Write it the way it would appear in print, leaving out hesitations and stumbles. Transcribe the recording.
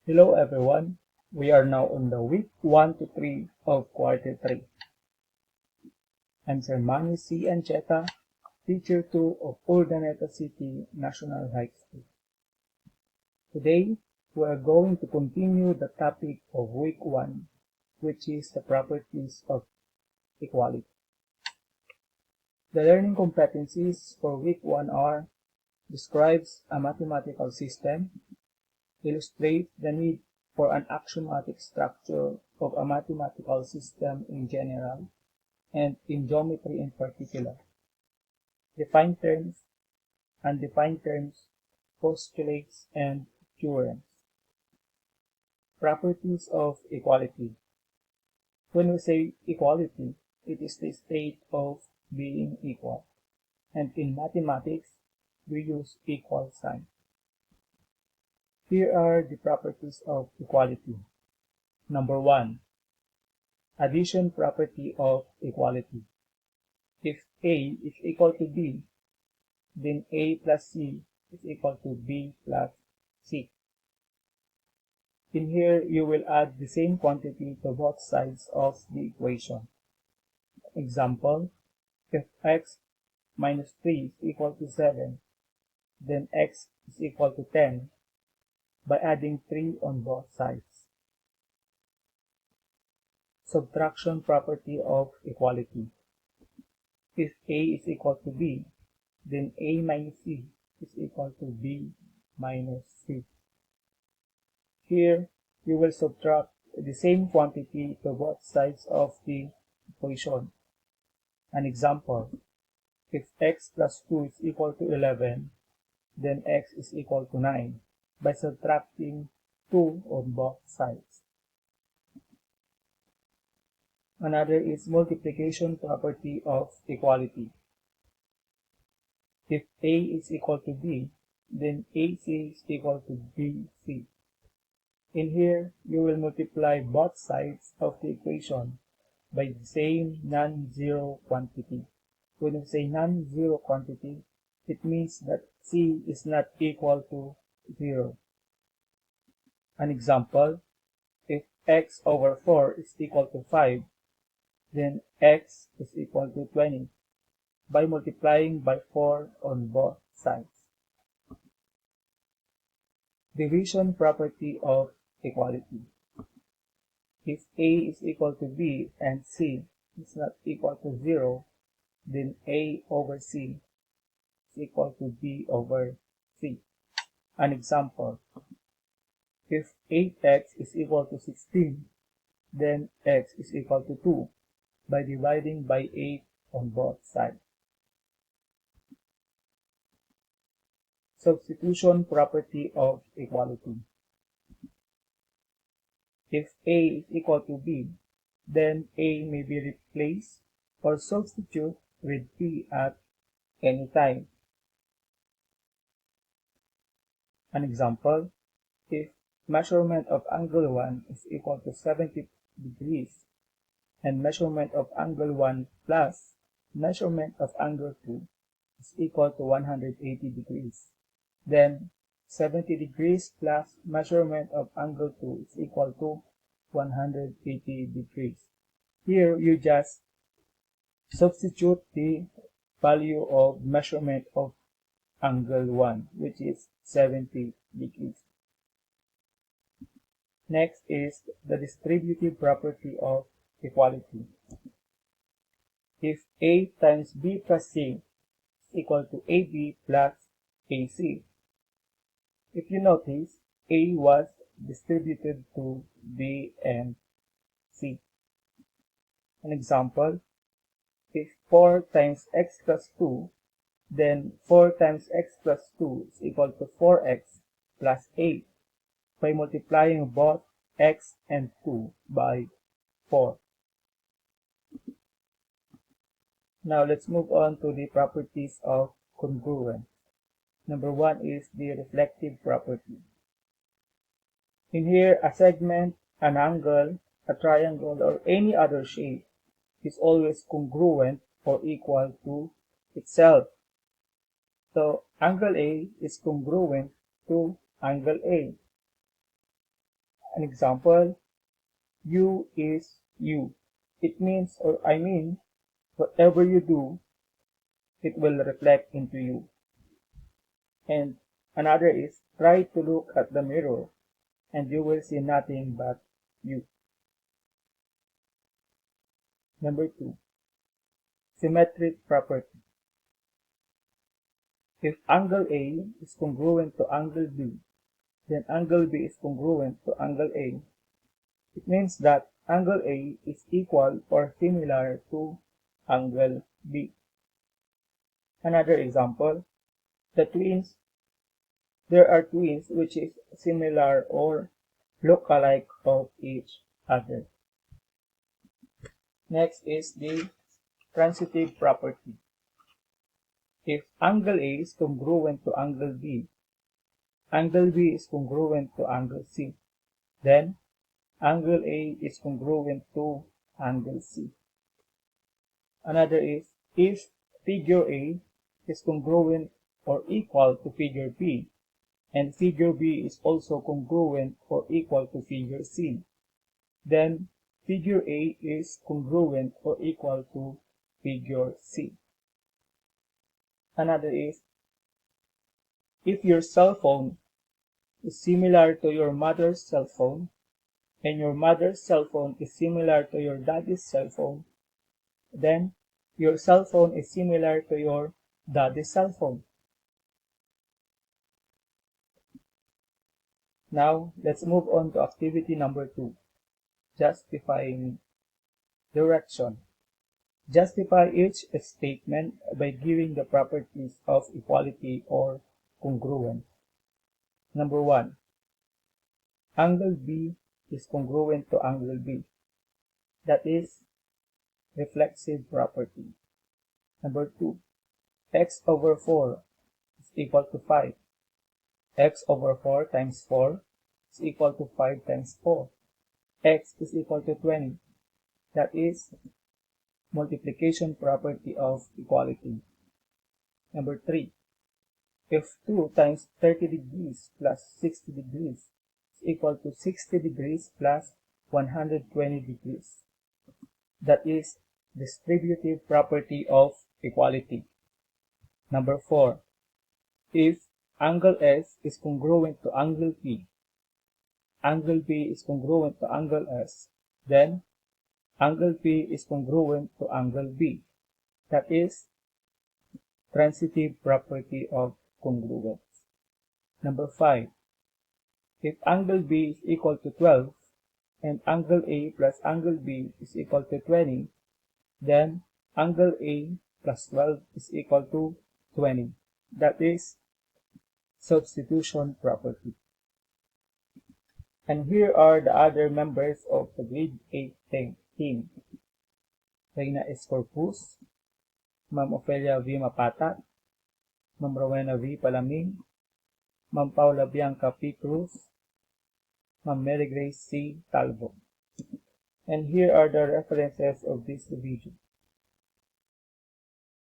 Hello everyone, we are now on the week 1 to 3 of quarter 3. I'm Sir Manny C. Ancheta, Teacher 2 of Urdaneta City National High School. Today, we are going to continue the topic of week 1, which is the properties of equality. The learning competencies for week 1 are: describes a mathematical system, illustrate the need for an axiomatic structure of a mathematical system in general and in geometry in particular, define terms, undefined terms, postulates, and theorems. Properties of equality. When we say equality, it is the state of being equal, and in mathematics, we use equal sign. Here are the properties of equality. Number 1, addition property of equality. If A is equal to B, then A plus C is equal to B plus C. In here, you will add the same quantity to both sides of the equation. Example, if x minus 3 is equal to 7, then x is equal to 10 by adding 3 on both sides. Subtraction property of equality. If A is equal to B, then A minus C is equal to B minus C. Here, you will subtract the same quantity to both sides of the equation. An example, if x plus 2 is equal to 11, then x is equal to 9 by subtracting 2 on both sides. Another is multiplication property of equality. If A is equal to B, then AC is equal to BC. In here, you will multiply both sides of the equation by the same non-zero quantity. When we say non-zero quantity, it means that C is not equal to 0. An example, if x over 4 is equal to 5, then x is equal to 20 by multiplying by 4 on both sides. Division property of equality. If A is equal to B and C is not equal to 0, then A over C is equal to B over C. An example, if 8x is equal to 16, then x is equal to 2 by dividing by 8 on both sides. Substitution property of equality. If A is equal to B, then A may be replaced or substitute with B at any time. An example, if measurement of angle 1 is equal to 70 degrees and measurement of angle 1 plus measurement of angle 2 is equal to 180 degrees, then 70 degrees plus measurement of angle 2 is equal to 180 degrees. Here, you just substitute the value of measurement of angle 1, which is 70 degrees. Next is the distributive property of equality. If A times B plus C is equal to AB plus AC, if you notice, A was distributed to B and C. An example, if 4 times x plus 2, then 4 times x plus 2 is equal to 4x plus 8 by multiplying both x and 2 by 4. Now let's move on to the properties of congruent. Number 1 is the reflective property. In here, a segment, an angle, a triangle, or any other shape is always congruent or equal to itself. So, angle A is congruent to angle A. An example, you is you. It means, or I mean, whatever you do, it will reflect into you. And another is, try to look at the mirror and you will see nothing but you. Number 2, symmetric property. If angle A is congruent to angle B, then angle B is congruent to angle A. It means that angle A is equal or similar to angle B. Another example, there are twins which is similar or look alike of each other. Next is the transitive property. If angle A is congruent to angle B is congruent to angle C, then angle A is congruent to angle C. Another is, if figure A is congruent or equal to figure B, and figure B is also congruent or equal to figure C, then figure A is congruent or equal to figure C. Another is, if your cell phone is similar to your mother's cell phone, and your mother's cell phone is similar to your daddy's cell phone, then your cell phone is similar to your daddy's cell phone. Now, let's move on to activity number 2, justifying direction. Justify each statement by giving the properties of equality or congruence. Number 1, angle B is congruent to angle B. That is reflexive property. Number 2, x over 4 is equal to 5. X over 4 times 4 is equal to 5 times 4. X is equal to 20. That is multiplication property of equality. Number 3, if 2 times 30 degrees plus 60 degrees is equal to 60 degrees plus 120 degrees. That is distributive property of equality. Number 4, if angle S is congruent to angle P, angle B is congruent to angle S, then angle P is congruent to angle B. That is transitive property of congruence. Number 5, if angle B is equal to 12 and angle A plus angle B is equal to 20, then angle A plus 12 is equal to 20. That is substitution property. And here are the other members of the grade 8 team. Reina Escorpus, Ma'am Ofelia V. Mapatat, Ma'am Rowena V. Palaming, Ma'am Paula Bianca P. Cruz, Ma'am Mary Grace C. Talbo. And here are the references of this video.